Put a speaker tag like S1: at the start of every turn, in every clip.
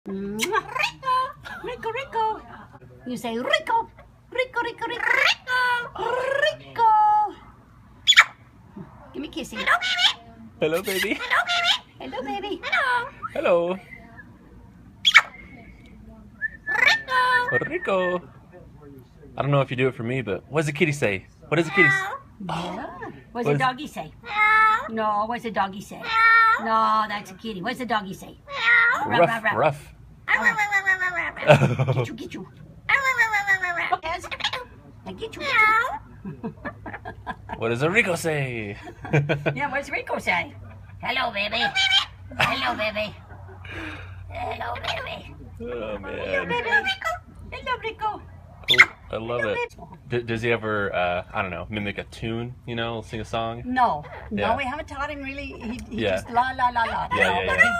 S1: Rico, Rico, Rico. You say Rico, Rico, Rico, Rico, Rico, Rico. Give me a kissy.
S2: Hello, baby.
S1: Hello, baby.
S2: Hello. Rico. I don't know if you do it for me, but what does the kitty say? What does the kitty say?
S1: Yeah. What's the doggy say? No, what's the doggy say? No, that's a kitty. What's the doggy say?
S2: Rough, rough.
S1: Get you, get you. Yes. I get you, get you.
S2: What does a Rico say?
S1: Yeah, what's Rico say? Hello, baby. Hello, baby. Hello, baby.
S2: Oh, man.
S1: Hello, baby. Hello, Rico.
S2: Cool. I love it. Does he ever, I don't know, mimic a tune, you know, sing a song?
S1: No,
S2: Yeah.
S1: no, we haven't taught him really. He
S2: Yeah.
S1: just la la la la.
S2: Yeah, yeah, yeah.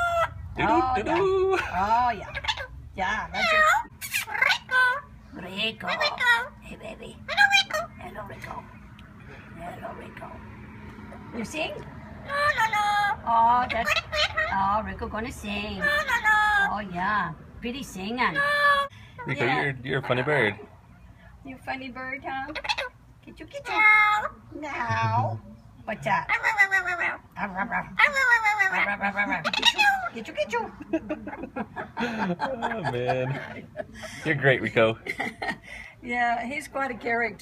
S1: Oh,
S2: Doo-doo-doo-doo.
S1: Oh, yeah. Yeah, that's it. Rico. Hey, baby. Hello, Rico. Hello, Rico. You sing? Oh, that's... Oh, Rico gonna sing. Oh, yeah. Pretty singing.
S2: Rico,
S1: Yeah.
S2: you're a funny bird.
S1: You funny bird, huh? Get you. Now. What's that? Get you.
S2: Oh, man. You're great, Rico.
S1: Yeah, he's quite a character.